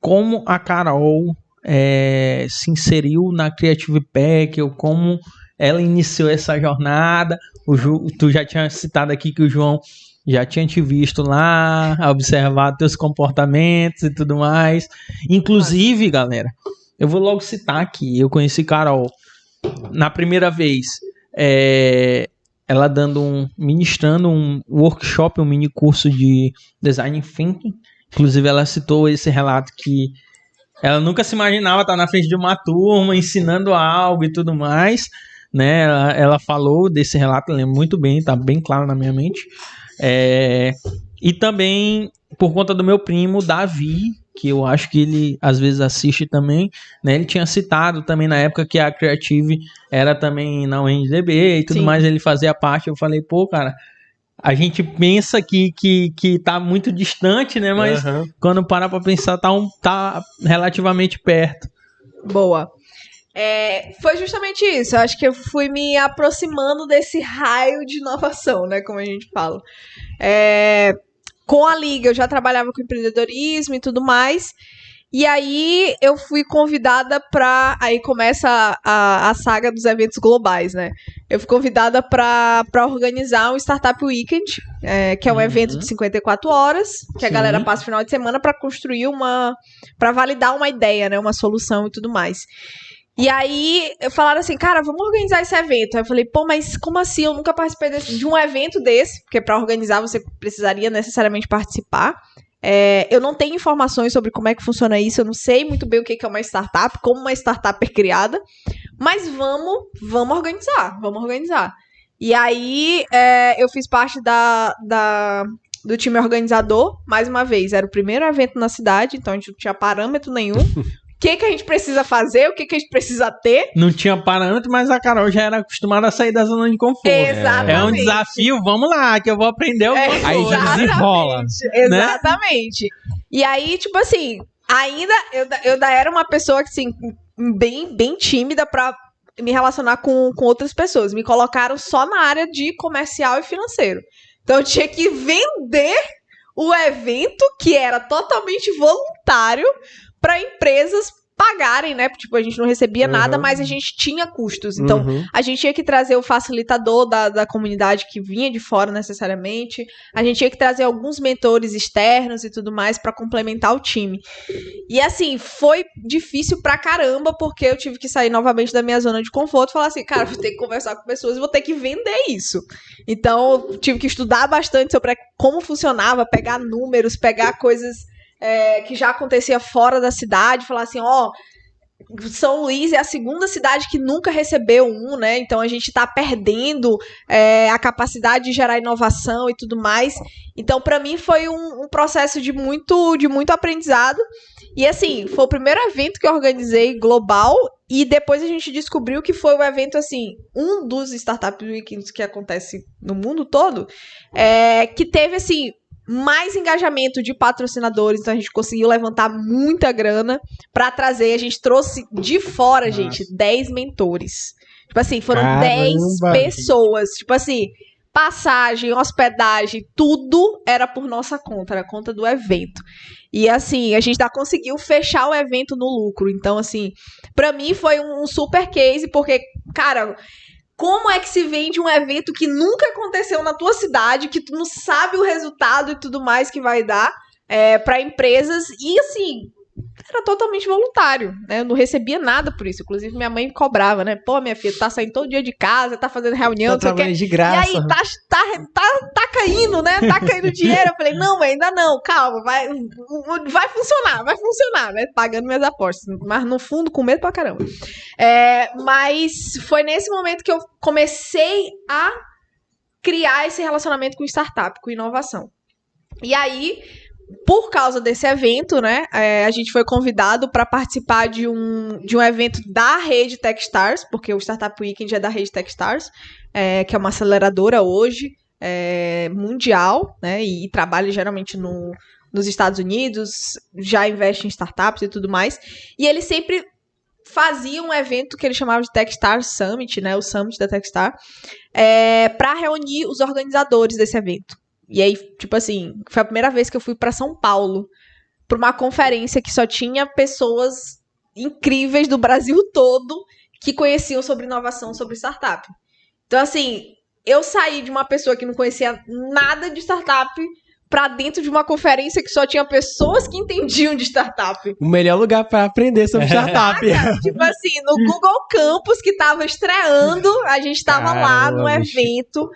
como a Carol se inseriu na Creative Pack, ou como ela iniciou essa jornada. Tu já tinha citado aqui que o João já tinha te visto lá, observar teus comportamentos e tudo mais. Inclusive, galera, eu vou logo citar aqui, eu conheci Carol na primeira vez, ela ministrando um workshop, um mini curso de Design Thinking. Inclusive, ela citou esse relato que ela nunca se imaginava estar na frente de uma turma, ensinando algo e tudo mais, né? Ela falou desse relato, eu lembro muito bem, tá bem claro na minha mente. E também por conta do meu primo, Davi, que eu acho que ele às vezes assiste também, né? Ele tinha citado também na época que a Creative era também na UNDB e tudo Sim. mais, ele fazia parte. Eu falei, pô, cara, a gente pensa que tá muito distante, né? Mas quando para pra pensar, tá relativamente perto. Boa. Foi justamente isso. Eu acho que eu fui me aproximando desse raio de inovação, né? Como a gente fala. Com a Liga, eu já trabalhava com empreendedorismo e tudo mais. E aí eu fui convidada para... Aí começa a saga dos eventos globais, né? Eu fui convidada para organizar um Startup Weekend, que é um evento de 54 horas, que a galera passa o final de semana para construir para validar uma ideia, né? Uma solução e tudo mais. E aí, falaram assim, cara, vamos organizar esse evento. Aí eu falei, pô, mas como assim? Eu nunca participei de um evento desse, porque para organizar você precisaria necessariamente participar. Eu não tenho informações sobre como é que funciona isso, eu não sei muito bem o que é uma startup, como uma startup é criada, mas vamos organizar. E aí, eu fiz parte do time organizador, mais uma vez, era o primeiro evento na cidade, então a gente não tinha parâmetro nenhum. O que a gente precisa fazer, o que a gente precisa ter. Não tinha parâmetro, mas a Carol já era acostumada a sair da zona de conforto. Exatamente. É um desafio, vamos lá, que eu vou aprender alguma coisa. Aí já desenrola. Exatamente. Né? E aí, tipo assim, ainda eu era uma pessoa assim, bem tímida pra me relacionar com outras pessoas. Me colocaram só na área de comercial e financeiro. Então eu tinha que vender o evento, que era totalmente voluntário, para empresas pagarem, né? Tipo, a gente não recebia nada, mas a gente tinha custos. Então, a gente tinha que trazer o facilitador da comunidade que vinha de fora necessariamente. A gente tinha que trazer alguns mentores externos e tudo mais para complementar o time. E assim, foi difícil pra caramba, porque eu tive que sair novamente da minha zona de conforto e falar assim, cara, vou ter que conversar com pessoas e vou ter que vender isso. Então, eu tive que estudar bastante sobre como funcionava, pegar números, pegar coisas que já acontecia fora da cidade, falar assim, São Luís é a segunda cidade que nunca recebeu né? Então a gente tá perdendo a capacidade de gerar inovação e tudo mais. Então, para mim, foi um processo de muito aprendizado. E assim, foi o primeiro evento que eu organizei global, e depois a gente descobriu que foi o evento, assim, um dos Startup Weekends que acontece no mundo todo, que teve, assim, mais engajamento de patrocinadores, então a gente conseguiu levantar muita grana pra trazer, a gente trouxe de fora, gente, 10 mentores. Tipo assim, foram 10 pessoas, tipo assim, passagem, hospedagem, tudo era por nossa conta, era a conta do evento. E assim, a gente já conseguiu fechar o evento no lucro, então assim, pra mim foi um super case, porque, cara... Como é que se vende um evento que nunca aconteceu na tua cidade, que tu não sabe o resultado e tudo mais que vai dar para empresas? E assim, era totalmente voluntário, né? Eu não recebia nada por isso. Inclusive, minha mãe me cobrava, né? Pô, minha filha, tá saindo todo dia de casa, tá fazendo reunião, tá trabalhando de graça. E aí, tá caindo, né? Tá caindo dinheiro. Eu falei, não, mãe, ainda não, calma, vai funcionar, né? Pagando minhas apostas. Mas no fundo, com medo pra caramba. Mas foi nesse momento que eu comecei a criar esse relacionamento com startup, com inovação. E aí, por causa desse evento, né, a gente foi convidado para participar de um evento da rede Techstars, porque o Startup Weekend é da rede Techstars, que é uma aceleradora hoje mundial, né, e trabalha geralmente nos Estados Unidos, já investe em startups e tudo mais. E ele sempre fazia um evento que ele chamava de Techstars Summit, né, o Summit da Techstar, para reunir os organizadores desse evento. E aí, tipo assim, foi a primeira vez que eu fui pra São Paulo para uma conferência que só tinha pessoas incríveis do Brasil todo que conheciam sobre inovação, sobre startup. Então, assim, eu saí de uma pessoa que não conhecia nada de startup pra dentro de uma conferência que só tinha pessoas que entendiam de startup. O melhor lugar pra aprender sobre startup. Tipo assim, no Google Campus, que tava estreando, a gente tava lá no evento,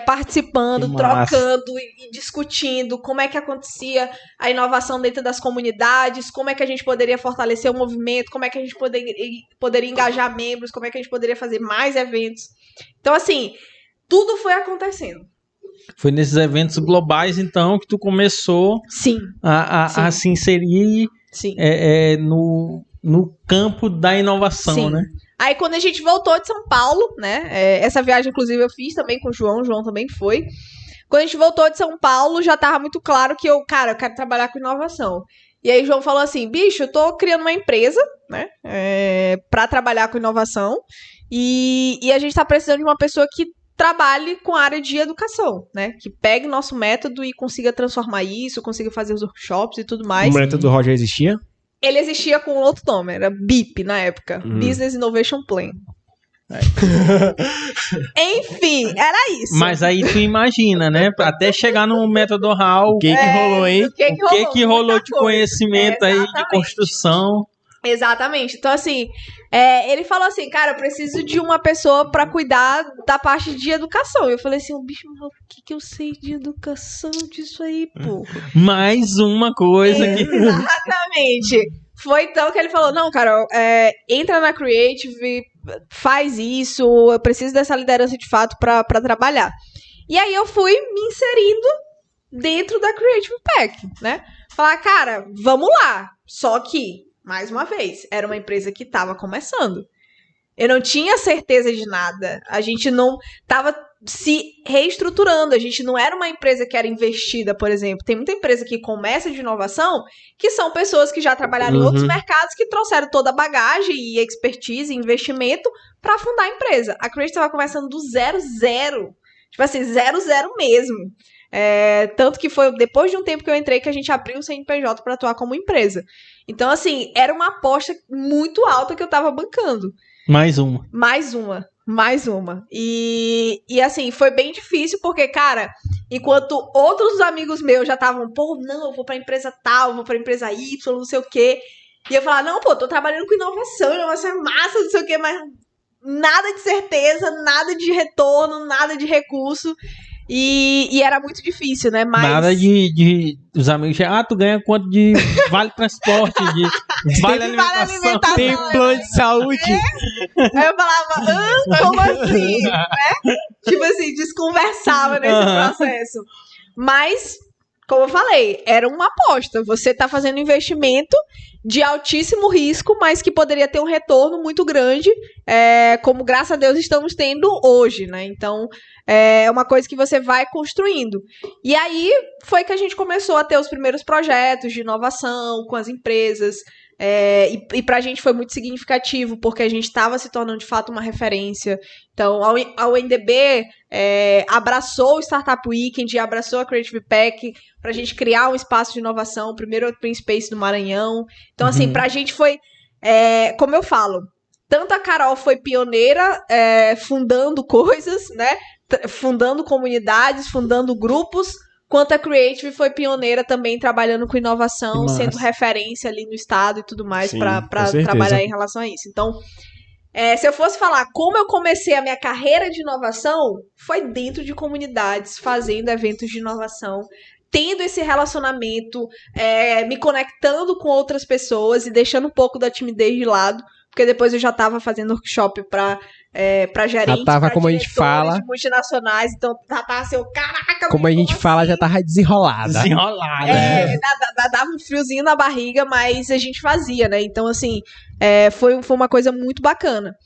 participando, trocando e discutindo como é que acontecia a inovação dentro das comunidades, como é que a gente poderia fortalecer o movimento, como é que a gente poderia engajar membros, como é que a gente poderia fazer mais eventos. Então, assim, tudo foi acontecendo. Foi nesses eventos globais, então, que tu começou Sim. a se inserir no campo da inovação, né? Aí, quando a gente voltou de São Paulo, né? Essa viagem, inclusive, eu fiz também com o João também foi. Quando a gente voltou de São Paulo, já tava muito claro que eu quero trabalhar com inovação. E aí, o João falou assim, bicho, eu tô criando uma empresa, né? Pra trabalhar com inovação. E a gente tá precisando de uma pessoa que trabalhe com a área de educação, né? Que pegue nosso método e consiga transformar isso, consiga fazer os workshops e tudo mais. O método do Roger existia? Ele existia com outro nome, era BIP na época. Business Innovation Plan. Enfim, era isso. Mas aí tu imagina, né? Até chegar no método HAL, O que rolou, hein? O que rolou de conhecimento aí, de construção. Exatamente. Então, assim, ele falou assim, cara, eu preciso de uma pessoa pra cuidar da parte de educação. Eu falei assim, bicho, o que eu sei de educação disso aí, pô? Mais uma coisa que... Exatamente. Foi então que ele falou, não, Carol, entra na Creative, faz isso, eu preciso dessa liderança de fato pra trabalhar. E aí eu fui me inserindo dentro da Creative Pack, né? Falar, cara, vamos lá. Só que mais uma vez, era uma empresa que estava começando. Eu não tinha certeza de nada. A gente não estava se reestruturando. A gente não era uma empresa que era investida, por exemplo. Tem muita empresa que começa de inovação que são pessoas que já trabalharam em outros mercados que trouxeram toda a bagagem e expertise e investimento para fundar a empresa. A Creative estava começando do 0, tipo assim, 0 mesmo. Tanto que foi depois de um tempo que eu entrei que a gente abriu o CNPJ para atuar como empresa. Então, assim, era uma aposta muito alta que eu tava bancando. Mais uma. E assim, foi bem difícil porque, cara, enquanto outros amigos meus já estavam, pô, não, eu vou pra empresa tal, vou pra empresa Y, não sei o quê. E eu falava, não, pô, tô trabalhando com inovação é massa, não sei o quê, mas nada de certeza, nada de retorno, nada de recurso. E era muito difícil, né? Mas... Nada de os amigos chegam, tu ganha quanto de vale transporte, de vale alimentação. Tem plano de saúde. Aí eu falava, como assim? Né? Tipo assim, desconversava nesse processo. Mas, como eu falei, era uma aposta. Você tá fazendo investimento de altíssimo risco, mas que poderia ter um retorno muito grande, como graças a Deus estamos tendo hoje, né? Então, é uma coisa que você vai construindo. E aí foi que a gente começou a ter os primeiros projetos de inovação com as empresas. E pra gente foi muito significativo, porque a gente estava se tornando de fato uma referência. Então, a UNDB abraçou o Startup Weekend, abraçou a Creative Pack pra gente criar um espaço de inovação, o primeiro Open Space do Maranhão. Então, assim, pra gente foi, como eu falo, tanto a Carol foi pioneira fundando coisas, né? Fundando comunidades, fundando grupos, quanto a Creative foi pioneira também trabalhando com inovação, sendo referência ali no estado e tudo mais para trabalhar em relação a isso. Então, se eu fosse falar como eu comecei a minha carreira de inovação, foi dentro de comunidades, fazendo eventos de inovação, tendo esse relacionamento, me conectando com outras pessoas e deixando um pouco da timidez de lado, porque depois eu já estava fazendo workshop para gerentes, já tava, como a gente fala, de multinacionais, então já tava assim, caraca, como a gente fala, já tava desenrolada. Dava um friozinho na barriga, mas a gente fazia, né? Então, assim, foi uma coisa muito bacana.